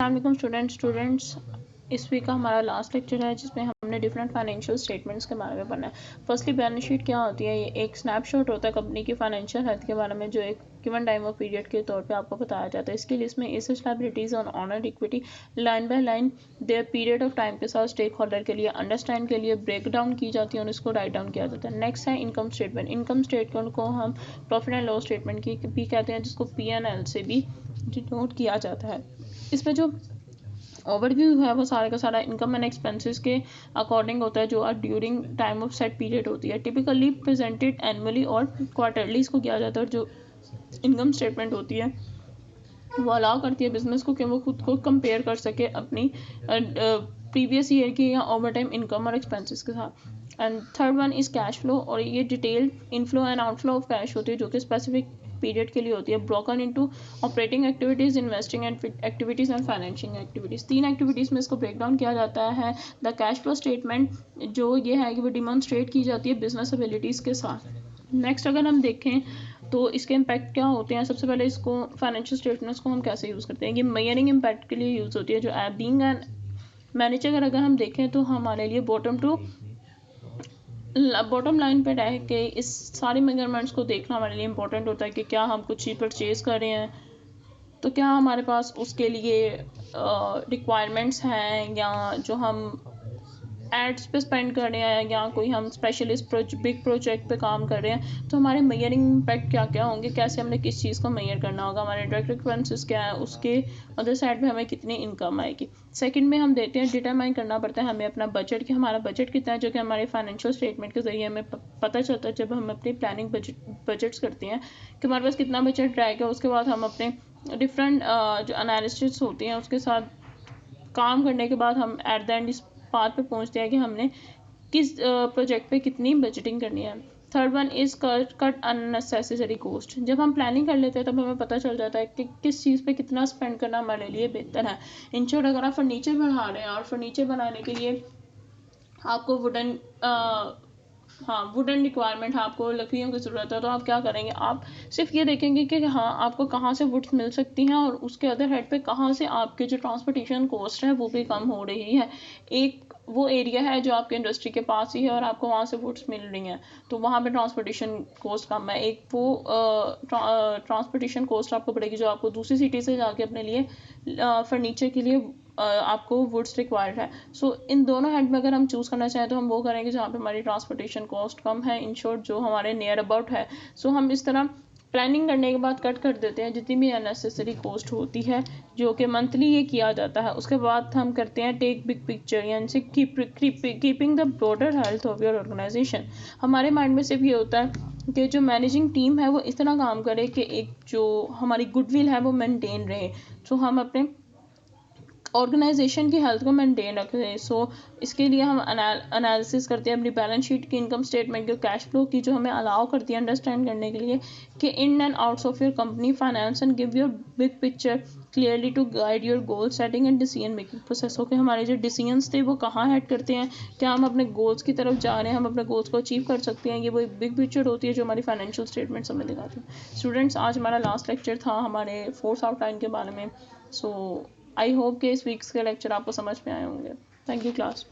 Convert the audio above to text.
अस्सलाम स्टूडेंट्स, इस वीक का हमारा लास्ट लेक्चर है जिसमें हमने डिफरेंट फाइनेंशियल स्टेटमेंट्स के बारे में पढ़ना है। फर्स्टली बैलेंस शीट क्या होती है? ये एक स्नैपशॉट होता है कंपनी की फाइनेंशियल हेल्थ के बारे में, जो एक गिवन टाइम ऑफ पीरियड के तौर पे आपको बताया जाता है। इसकी लिस्ट में एसेट्स, लायबिलिटीज और honour equity line by line there period of time के साथ स्टेक होल्डर के लिए अंडरस्टैंड के लिए ब्रेक डाउन की जाती है और इसको राइट डाउन किया जाता है। नेक्स्ट है इनकम स्टेटमेंट। इनकम स्टेटमेंट को हम प्रॉफिट एंड लॉस स्टेटमेंट की भी कहते हैं, जिसको P&L से भी डिनोट किया जाता है। इसमें जो ओवरव्यू है वो सारे का सारा इनकम एंड एक्सपेंसेस के अकॉर्डिंग होता है, जो during time of set period होती है। टिपिकली प्रेजेंटेड एनुअली और क्वार्टरली इसको किया जाता है। और जो इनकम स्टेटमेंट होती है वो अलाउ करती है बिजनेस को कि वो खुद को कंपेयर कर सके अपनी प्रीवियस ईयर की या ओवर टाइम इनकम और एक्सपेंसेस के साथ। And third one is cash flow, और ये detailed inflow and outflow of cash होती है जो कि स्पेसिफिक पीरियड के लिए होती है। Broken into operating activities, investing activities and financing activities. 3 activities में इसको ब्रेक डाउन किया जाता है। द कैश फ्लो स्टेटमेंट जो ये है कि वो डिमॉन्स्ट्रेट की जाती है बिजनेस एबिलिटीज़ के साथ। नेक्स्ट अगर हम देखें तो इसके इम्पैक्ट क्या होते हैं। सबसे पहले इसको फाइनेंशियल स्टेटमेंट्स को हम कैसे यूज़ करते हैं। ये मेजरिंग इम्पैक्ट के लिए यूज़ होती है। जो बीइंग एन मैनेजर अगर हम देखें तो हमारे लिए बॉटम लाइन पे रह के इस सारे मेजरमेंट्स को देखना हमारे लिए इम्पोर्टेंट होता है कि क्या हम कुछ चीज़ परचेज़ कर रहे हैं तो क्या हमारे पास उसके लिए रिक्वायरमेंट्स हैं, या जो हम एड्स पे स्पेंड कर रहे हैं, या कोई हम स्पेशलिस्ट बिग प्रोजेक्ट पे काम कर रहे हैं, तो हमारे मेजरिंग इम्पैक्ट क्या क्या होंगे, कैसे हमने किस चीज़ को मेजर करना होगा, हमारे डायरेक्ट एक्सपेंसेस क्या है, उसके अदर साइड पे हमें कितनी इनकम आएगी। सेकंड में हम देते हैं डिटरमाइन करना पड़ता है हमें अपना बजट, कि हमारा बजट कितना है, जो कि हमारे फाइनेंशियल स्टेटमेंट के ज़रिए हमें पता चलता है जब हम अपनी प्लानिंग बजट्स करते हैं कि हमारे पास कितना बजट रहेगा। उसके बाद हम अपने डिफरेंट जो एनालिसिस होती हैं उसके साथ काम करने के बाद हम एट द एंड इस बात पे पहुंचते हैं कि हमने किस प्रोजेक्ट पे कितनी बजटिंग करनी है। Third one is cut unnecessary cost. जब हम प्लानिंग कर लेते हैं तब हमें पता चल जाता है कि किस चीज़ पे कितना स्पेंड करना हमारे लिए बेहतर है। इन शॉर्ट, अगर आप फर्नीचर बना रहे हैं और फर्नीचर बनाने के लिए आपको वुडन रिक्वायरमेंट है, आपको लकड़ियों की ज़रूरत है, तो आप क्या करेंगे, आप सिर्फ ये देखेंगे कि हाँ आपको कहाँ से वुड्स मिल सकती हैं और उसके अदर हेड पे कहाँ से आपके जो ट्रांसपोर्टेशन कॉस्ट है वो भी कम हो रही है। एक वो एरिया है जो आपके इंडस्ट्री के पास ही है और आपको वहाँ से वुड्स मिल रही हैं, तो वहाँ पे ट्रांसपोर्टेशन कॉस्ट कम है। एक वो ट्रांसपोर्टेशन कॉस्ट आपको पड़ेगी जो आपको दूसरी सिटी से जाके अपने लिए फर्नीचर के लिए आपको वुड्स रिक्वायर्ड है। सो इन दोनों हैंड में अगर हम चूज़ करना चाहें तो हम वो करेंगे जहाँ पे हमारी ट्रांसपोर्टेशन कॉस्ट कम है, इन शॉर्ट जो हमारे नियर अबाउट है। सो हम इस तरह प्लानिंग करने के बाद कट कर देते हैं जितनी भी अननेसेसरी कॉस्ट होती है, जो कि मंथली ये किया जाता है। उसके बाद हम करते हैं टेक बिग पिक्चर, यानी से keeping the broader health of your organisation. हमारे माइंड में सिर्फ ये होता है कि जो मैनेजिंग टीम है वो इस तरह काम करे कि एक जो हमारी गुडविल है वो मेंटेन रहे। सो हम अपने ऑर्गेनाइजेशन की हेल्थ को मेंटेन रखते हैं। सो इसके लिए हम एनालिसिस करते हैं अपनी बैलेंस शीट की, इनकम स्टेटमेंट की, कैश फ्लो की, जो हमें अलाउ करती है अंडरस्टैंड करने के लिए कि in and outs of your company finance and give your big picture clearly to guide your goal setting and decision making process. हो के हमारे जो डिसीजंस थे वो कहाँ हेड करते हैं, क्या हम अपने गोल्स की तरफ जा रहे हैं, हम अपने गोल्स को अचीव कर सकते हैं, ये वो एक बिग पिक्चर होती है जो हमारी फाइनेंशियल स्टेटमेंट्स हमें दिखाती है। स्टूडेंट्स, आज हमारा लास्ट लेक्चर था हमारे फोर्स आउटलाइन के बारे में। सो आई होप कि इस वीक्स के लेक्चर आपको समझ में आए होंगे। Thank you class.